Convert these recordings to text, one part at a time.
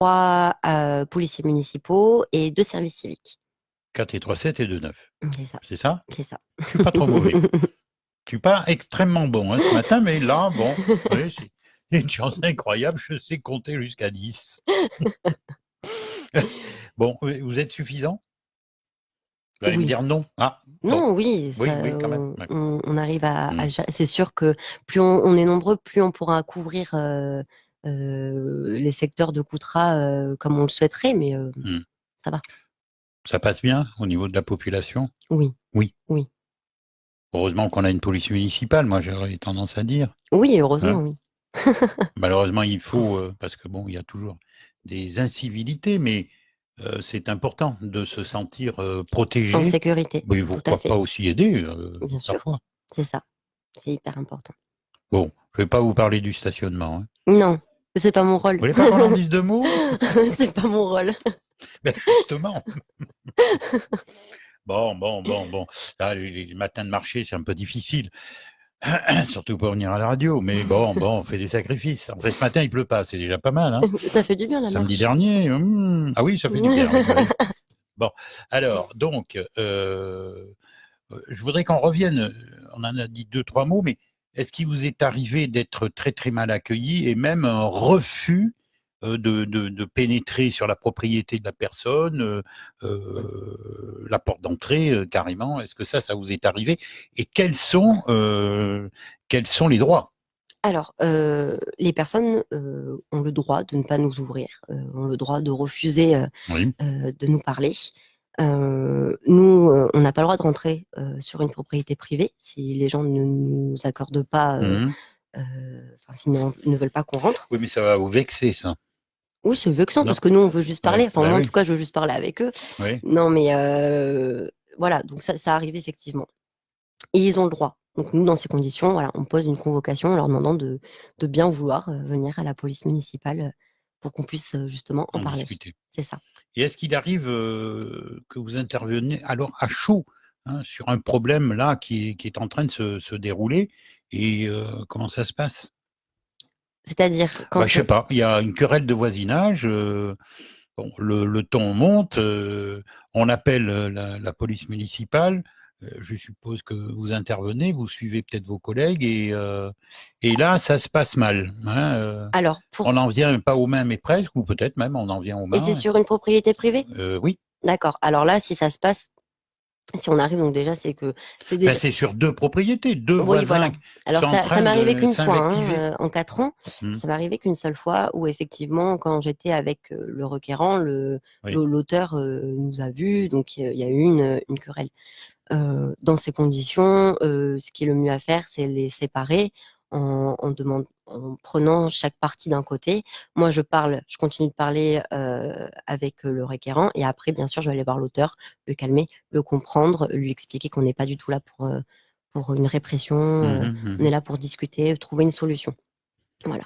3 policiers municipaux et 2 services civiques. 4 et 3, 7 et 2, 9. C'est ça, C'est ça? c'est ça. Je suis pas trop mauvais. Je suis pas extrêmement bon ce matin, mais là, bon, oui, j'ai une chance incroyable, je sais compter jusqu'à 10. Bon, vous êtes suffisant? Vous allez me Oui. dire non. Ah, bon. Non, oui, Oui, ça, oui, quand même. D'accord. on arrive à Hmm. c'est sûr que plus on est nombreux, plus on pourra couvrir les secteurs de Coutras comme on le souhaiterait, mais Hmm. ça va. Ça passe bien au niveau de la population? Oui, Oui. oui. Heureusement qu'on a une police municipale, moi j'aurais tendance à dire. Oui, heureusement, Hein. oui. Malheureusement, il faut, parce que bon, il y a toujours des incivilités, mais c'est important de se sentir En protégé. sécurité, Mais tout à pourquoi fait. pas aussi aider Bien sûr, parfois. c'est ça. C'est hyper important. Bon, je vais pas vous parler du stationnement. Hein. Non, c'est pas mon Vous rôle. voulez pas qu'on en dise deux mots? C'est pas mon rôle. Ben justement. Bon. Là, les matins de marché, c'est un peu difficile. Surtout pour venir à la radio. Mais bon, on fait des sacrifices. En fait, ce matin, il pleut pas. C'est déjà pas mal. Hein. Ça fait du bien la Samedi marche. dernier, ah oui, ça fait du bien. Oui. Bon, alors, donc, je voudrais qu'on revienne. On en a dit 2, 3 mots, mais est-ce qu'il vous est arrivé d'être très, très mal accueilli et même un refus de pénétrer sur la propriété de la personne, la porte d'entrée, carrément? Est-ce que ça vous est arrivé? Et quels sont les droits? Alors, les personnes ont le droit de ne pas nous ouvrir, ont le droit de refuser Oui. de nous parler. Nous, on n'a pas le droit de rentrer sur une propriété privée si les gens ne nous accordent pas, Mhm. s'ils ne veulent pas qu'on rentre. Oui, mais ça va vous vexer, ça. Oui, c'est vexant Non? parce que nous, on veut juste Ouais. parler. Enfin, Bah moi, en oui. tout cas, je veux juste parler avec eux. Oui. Non, mais voilà, donc ça arrive effectivement. Et ils ont le droit. Donc nous, dans ces conditions, voilà, on pose une convocation en leur demandant de bien vouloir venir à la police municipale pour qu'on puisse justement en En parler. discuter. C'est ça. Et est-ce qu'il arrive que vous interveniez alors à chaud sur un problème là qui est en train de se dérouler et comment ça se passe? C'est-à-dire Bah, je quand sais pas, il y a une querelle de voisinage, bon, le ton monte, on appelle la police municipale, je suppose que vous intervenez, vous suivez peut-être vos collègues et là, ça se passe mal. Hein, alors on pour n'en vient pas aux mains, mais presque, ou peut-être même on en vient aux et c'est mains. sur une propriété privée? Oui. D'accord. Alors là, si ça se passe, si on arrive, donc déjà, c'est que c'est Ben, déjà. c'est sur deux propriétés, deux Oui, voisins voilà. qui Alors sont en ça train m'est arrivé de qu'une fois s'invectiver. hein, en 4 ans. Mmh. Ça m'est arrivé qu'une seule fois où effectivement, quand j'étais avec le requérant, Oui. l'auteur nous a vus, donc il y a eu une querelle. Dans ces conditions, ce qui est le mieux à faire, c'est les séparer en prenant chaque partie d'un côté. Moi, je continue de parler avec le requérant et après, bien sûr, je vais aller voir l'auteur, le calmer, le comprendre, lui expliquer qu'on n'est pas du tout là pour une répression, on est Mmh. là pour discuter, trouver une solution. Voilà.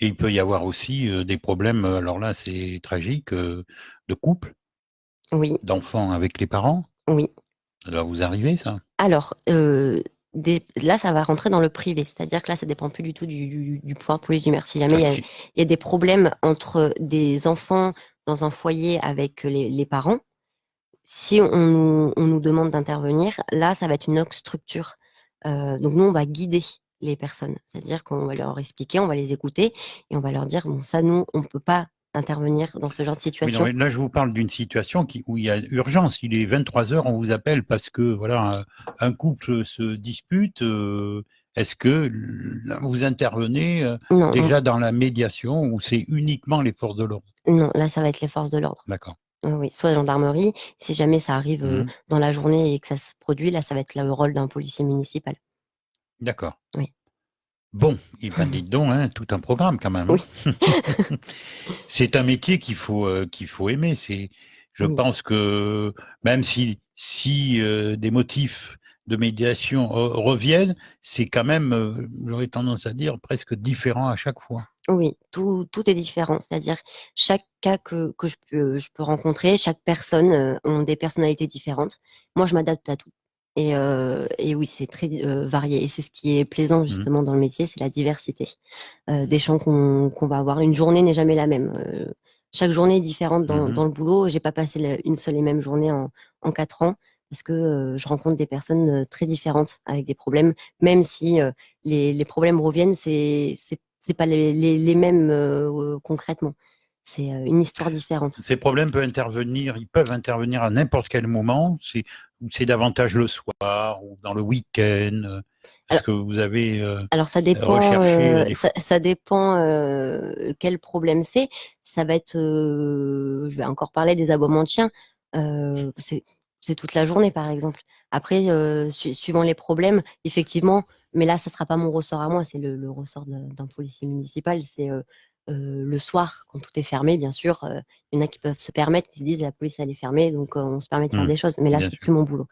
Et il peut y avoir aussi des problèmes, alors là, c'est tragique, de couple, Oui, d'enfants avec les parents. oui. Ça doit vous arriver, ça? Alors, là, ça va rentrer dans le privé, c'est-à-dire que là, ça dépend plus du tout du pouvoir de police du maire. Si jamais Ah, il y a des problèmes entre des enfants dans un foyer avec les parents, si on nous demande d'intervenir, là, ça va être une autre structure. Donc nous, on va guider les personnes, c'est-à-dire qu'on va leur expliquer, on va les écouter et on va leur dire, bon, ça, nous, on ne peut pas intervenir dans ce genre de Oui, non, situation. mais là, je vous parle d'une situation où il y a urgence. Il est 23 heures, on vous appelle parce que voilà, un couple se dispute. Est-ce que là, vous intervenez Non, déjà dans la médiation ou c'est uniquement les forces de l'ordre? non, là, ça va être les forces de l'ordre. D'accord. Oui, oui, soit gendarmerie. Si jamais ça arrive Mhm. dans la journée et que ça se produit, là, ça va être le rôle d'un policier municipal. D'accord. Oui. Bon, eh ben, dites donc, hein, tout un programme quand même. Oui, Hein. C'est un métier qu'il faut aimer. Je oui. pense que même si des motifs de médiation reviennent, c'est quand même, j'aurais tendance à dire, presque différent à chaque fois. Oui, tout est différent. C'est-à-dire, chaque cas que je peux rencontrer, chaque personne ont des personnalités différentes. Moi, je m'adapte à tout. Et oui, c'est très varié. Et c'est ce qui est plaisant Mhm. justement dans le métier, c'est la diversité des champs qu'on va avoir. Une journée n'est jamais la même. chaque journée est différente Mhm. dans le boulot. J'ai pas passé une seule et même journée en 4 ans parce que je rencontre des personnes très différentes avec des problèmes, même si les problèmes reviennent, c'est pas les mêmes concrètement. C'est une histoire différente. Ces problèmes ils peuvent intervenir à n'importe quel moment. Ou c'est davantage le soir ou dans le week-end. Est-ce Alors, que vous avez alors ça dépend, recherché des fois? ça dépend quel problème c'est. Ça va être, je vais encore parler des aboiements de chiens. C'est toute la journée, par exemple. Après, suivant les problèmes, effectivement, mais là, ça sera pas mon ressort à moi, c'est le ressort d'un policier municipal. C'est le soir, quand tout est fermé, bien sûr. Il y en a qui peuvent se permettre, qui se disent la police elle est fermée, donc on se permet de faire Hmm, des choses. Mais là, bien c'est sûr. plus mon boulot.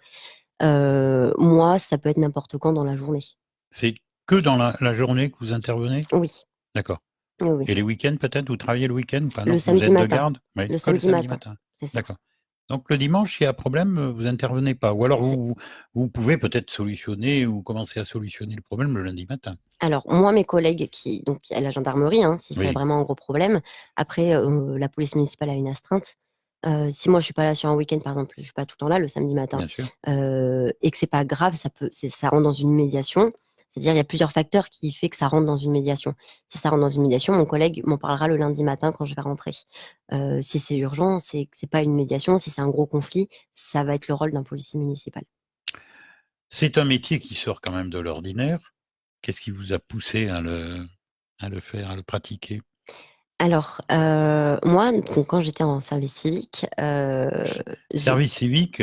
Moi, ça peut être n'importe quand dans la journée. C'est que dans la journée que vous intervenez? Oui, D'accord. oui, oui. Et les week-ends, peut-être, vous travaillez le week-end ou pas? Le Non, vous samedi êtes de matin. garde? Oui, Le que le samedi samedi matin, matin. c'est ça. D'accord. Donc le dimanche, s'il y a un problème, vous intervenez pas. Ou alors C'est- vous pouvez peut-être solutionner ou commencer à solutionner le problème le lundi matin. Alors, moi, mes collègues donc à la gendarmerie, hein, si c'est Oui, vraiment un gros problème. Après, la police municipale a une astreinte. Si moi, je suis pas là sur un week-end, par exemple, je suis pas tout le temps là le samedi matin, bien sûr. et que c'est pas grave, ça rentre dans une médiation. C'est-à-dire, il y a plusieurs facteurs qui fait que ça rentre dans une médiation. Si ça rentre dans une médiation, mon collègue m'en parlera le lundi matin quand je vais rentrer. Si c'est urgent, c'est que c'est pas une médiation. Si c'est un gros conflit, ça va être le rôle d'un policier municipal. C'est un métier qui sort quand même de l'ordinaire. Qu'est-ce qui vous a poussé à le faire, à le pratiquer? Alors, moi, donc, quand j'étais en service civique, j'ai Service civique,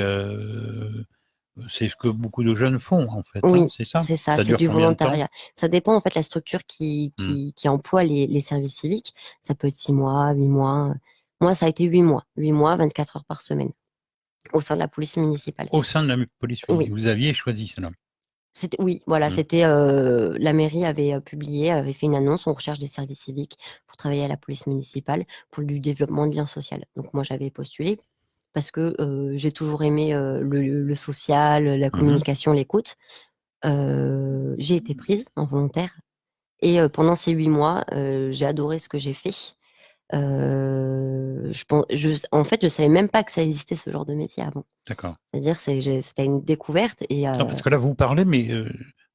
c'est ce que beaucoup de jeunes font, en fait, hein, oui, c'est ça? c'est ça, Ça c'est dure du combien de temps? volontariat. Ça dépend en fait la structure Hmm. qui emploie les services civiques. Ça peut être 6 mois, 8 mois. Moi, ça a été 8 mois. 8 mois, 24 heures par semaine au sein de la police municipale. Au sein de la police Oui, municipale. Vous aviez choisi cela. oui, voilà, Hmm. c'était la mairie avait publié, avait fait une annonce, on recherche des services civiques pour travailler à la police municipale pour du développement de lien social. Donc moi, j'avais postulé parce que j'ai toujours aimé le social, la Mhm. communication, l'écoute. J'ai été prise en volontaire et pendant ces 8 mois, j'ai adoré ce que j'ai fait. En fait, je savais même pas que ça existait ce genre de métier avant. D'accord. C'est-à-dire, c'était une découverte et Non, parce que là, vous parlez, mais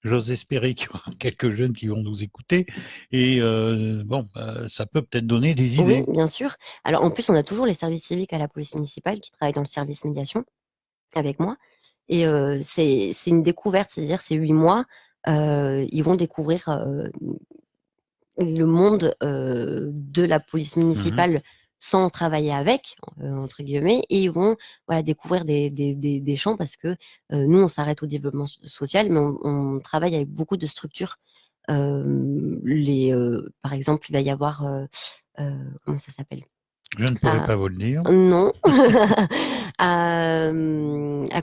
j'ose espérer qu'il y aura quelques jeunes qui vont nous écouter. Et bon, ça peut peut-être donner des oui, idées. bien sûr. Alors en plus, on a toujours les services civiques à la police municipale qui travaillent dans le service médiation avec moi et c'est une découverte, c'est-à-dire ces 8 mois, ils vont découvrir le monde de la police Mhm. municipale sans travailler avec, entre guillemets, et ils vont voilà, découvrir des champs parce que nous, on s'arrête au développement social, mais on travaille avec beaucoup de structures. Par exemple, il va y avoir, comment ça s'appelle? Je ne pourrais pas vous le dire. Non. À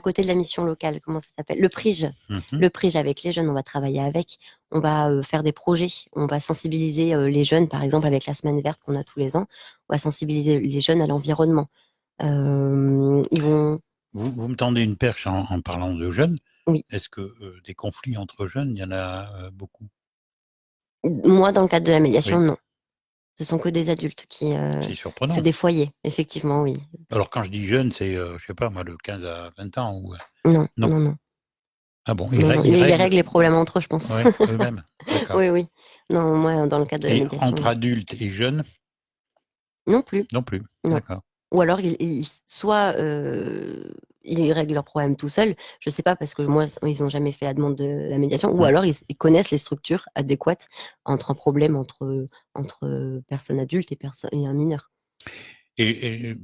côté de la mission locale, comment ça s'appelle? Le PRIGE. Mhm. Le PRIGE avec les jeunes, on va travailler avec. On va faire des projets. On va sensibiliser les jeunes, par exemple, avec la semaine verte qu'on a tous les ans. On va sensibiliser les jeunes à l'environnement. Ils vont, Vous me tendez une perche en parlant de jeunes. oui. Est-ce que des conflits entre jeunes, il y en a beaucoup? Moi, dans le cadre de la médiation, Oui, non. Ce sont que des adultes qui, c'est c'est surprenant. des foyers, effectivement, oui. Alors, quand je dis jeune, c'est, je sais pas, moi, de 15 à 20 ans. Ou, Non, non. non, non, Ah bon, non, non. ils Ils règlent, règlent les problèmes entre eux, je pense. ouais, eux-mêmes. D'accord. Oui, oui. Non, moi, dans le cadre de la Et médiation, entre non. adultes et jeunes, Non plus. non plus. Non. D'accord. Ou alors, soit ils règlent leurs problèmes tout seuls, je sais pas, parce que moi, ils n'ont jamais fait la demande de la médiation, ou Hmm. alors ils connaissent les structures adéquates entre un problème entre personnes adultes et un mineur. Et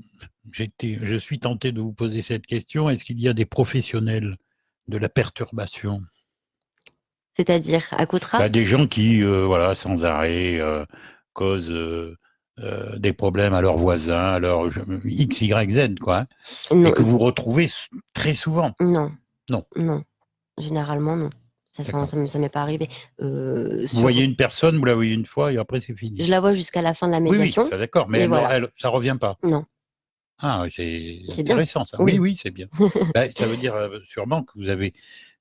je suis tenté de vous poser cette question. Est-ce qu'il y a des professionnels de la perturbation? C'est-à-dire, à Coutras, Bah, des gens qui, voilà, sans arrêt, causent des problèmes à leurs voisins, à leurs X, Y, Z, quoi, hein, et non, que vous retrouvez très souvent. non, Non, non, généralement, non. Enfin, d'accord. ça m'est pas arrivé. Vous voyez une personne, vous la voyez une fois, et après c'est fini. Je la vois jusqu'à la fin de la Oui, oui, médiation, ça d'accord, mais mais voilà, ça revient pas. non, Ah, oui, c'est c'est bien, intéressant ça. Oui, oui. oui, c'est bien. Ben, ça veut dire sûrement que vous avez,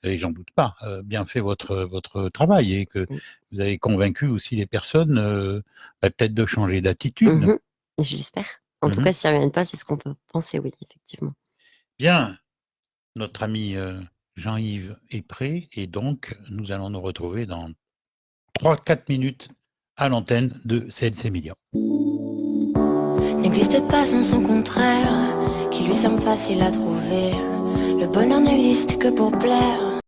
et j'en doute pas, bien fait votre travail et que vous avez convaincu aussi les personnes, ben, peut-être de changer d'attitude. Mhm. Je l'espère. En tout cas, s'ils ne reviennent pas, c'est ce qu'on peut penser, oui, effectivement. Bien, notre ami Jean-Yves est prêt et donc nous allons nous retrouver dans 3-4 minutes à l'antenne de CLC Média. N'existe pas sans son contraire, qui lui semble facile à trouver. Le bonheur n'existe que pour plaire.